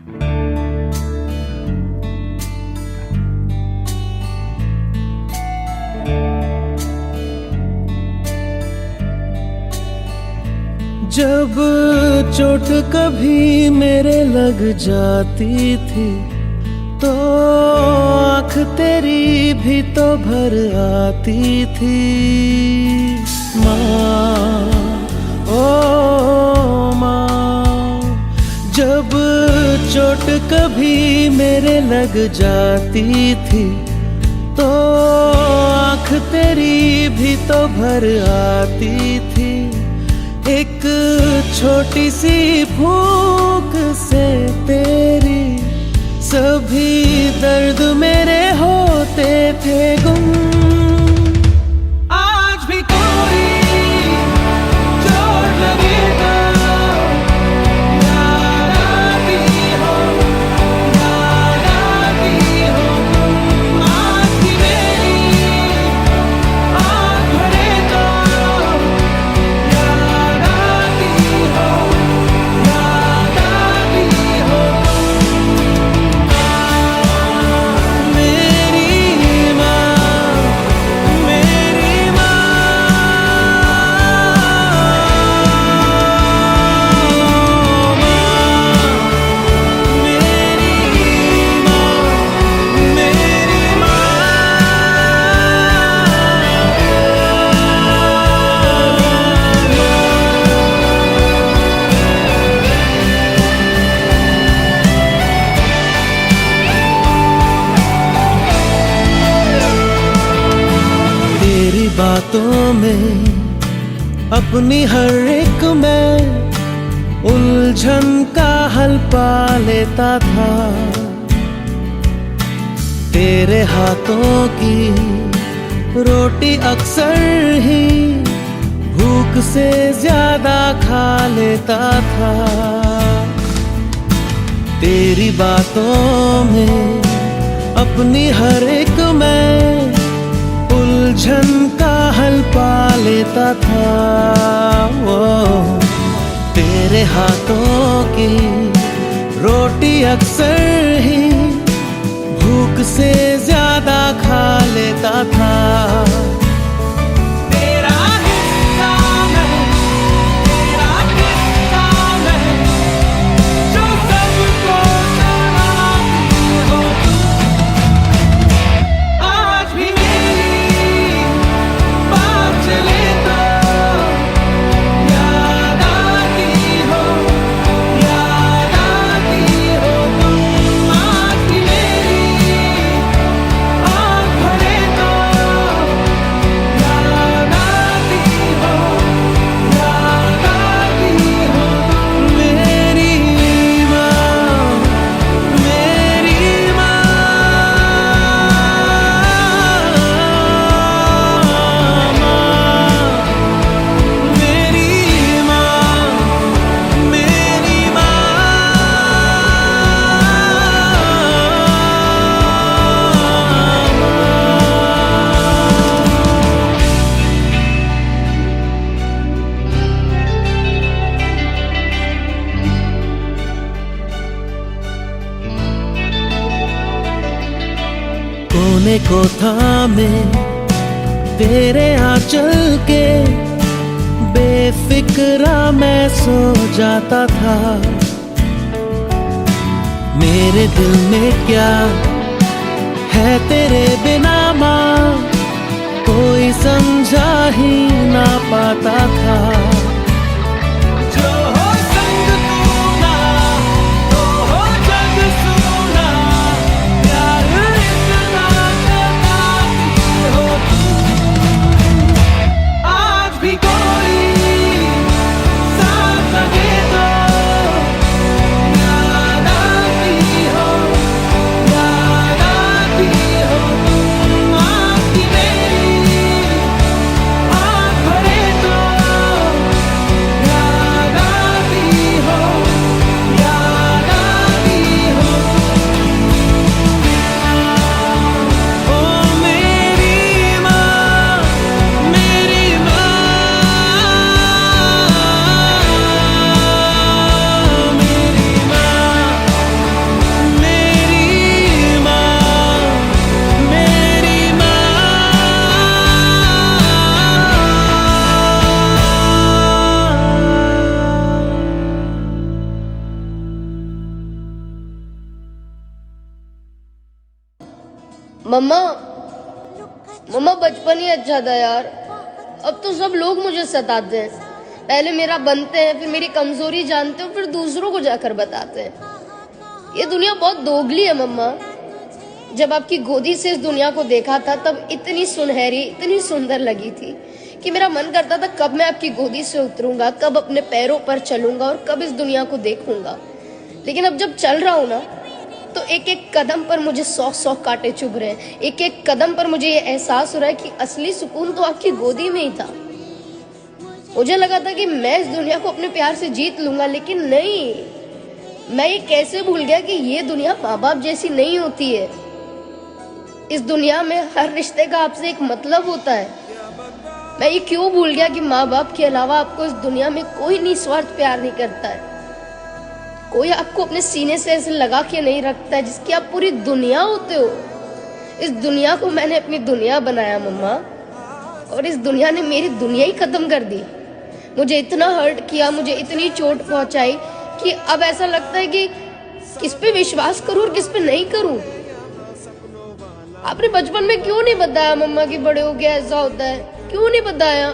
जब चोट कभी मेरे लग जाती थी तो आँख तेरी भी तो भर आती थी। माँ ओ माँ, जब चोट कभी मेरे लग जाती थी तो आँख तेरी भी तो भर आती थी। एक छोटी सी फूंक से तेरी सभी दर्द मेरे होते थे गुम। आज भी कोई चोट लगे तो याद आती हो, याद आती हो। आज भी मेरी आँख भरे तो याद आती हो, याद आती हो। मेरी माँ, मेरी माँ, मेरी माँ, तेरी बातों में अपनी हर एक मैं उलझन का हल पा लेता था। तेरे हाथों की रोटी अक्सर ही भूख से ज्यादा खा लेता था। तेरी बातों में अपनी हर एक मैं उलझन का हल पा लेता था। वो तेरे हाथों की रोटी अक्सर ही भूख से ज्यादा खा लेता था। तेरा हिस्सा मैं, तेरा किस्सा मैं, जो सबको सुनाती हो तुम। आज भी मेरी बात चले तो याद आती हो, याद आती हो तुम। आज भी मेरी आँख भरे तो याद आती हो, याद आती हो तुम। मेरी माँ, मेरी माँ, मेरी माँ, मेरी माँ। कोने को थामे तेरे आंचल के बेफिक्रा मैं सो जाता था। मेरे दिल में क्या है तेरे बिना माँ, कोई समझा ही ना पाता था। जो हो संग तू ना, तो हो जग सूना, प्यार इतना जताती हो तुम। आज भी कोई साथ लगे तो याद आती हो, याद आती हो तुम। आज भी मेरी आँख भरे तो मम्मा मम्मा बचपन ही अच्छा था यार। अब तो सब लोग मुझे सताते हैं। पहले मेरा बनते हैं, फिर मेरी कमजोरी जानते हैं, फिर दूसरों को जाकर बताते हैं। ये दुनिया बहुत दोगली है मम्मा। जब आपकी गोदी से इस दुनिया को देखा था तब इतनी सुनहरी, इतनी सुंदर लगी थी कि मेरा मन करता था कब मैं आपकी गोदी से उतरूंगा, कब अपने पैरों पर चलूंगा और कब इस दुनिया को देखूंगा। लेकिन अब जब चल रहा हूं ना, तो एक एक कदम पर मुझे 100 कांटे चुभ रहे हैं। एक एक कदम पर मुझे ये एहसास हो रहा है कि असली सुकून तो आपकी गोदी में ही था। मुझे लगा था कि मैं इस दुनिया को अपने प्यार से जीत लूंगा, लेकिन नहीं। मैं ये कैसे भूल गया कि ये दुनिया माँ बाप जैसी नहीं होती है। इस दुनिया में हर रिश्ते का आपसे एक मतलब होता है। मैं ये क्यों भूल गया कि माँ बाप के अलावा आपको इस दुनिया में कोई निस्वार्थ प्यार नहीं करता है। कोई आपको अपने सीने से ऐसे लगा के नहीं रखता है जिसकी आप पूरी दुनिया होते हो। इस दुनिया को मैंने अपनी दुनिया बनाया मम्मा, और इस दुनिया ने मेरी दुनिया ही खत्म कर दी। मुझे इतना हर्ट किया, मुझे इतनी चोट पहुंचाई कि अब ऐसा लगता है कि किस पे विश्वास करूं और किस पे नहीं करूं। आपने बचपन में क्यों नहीं बताया मम्मा कि बड़े हो गया ऐसा होता है? क्यों नहीं बताया?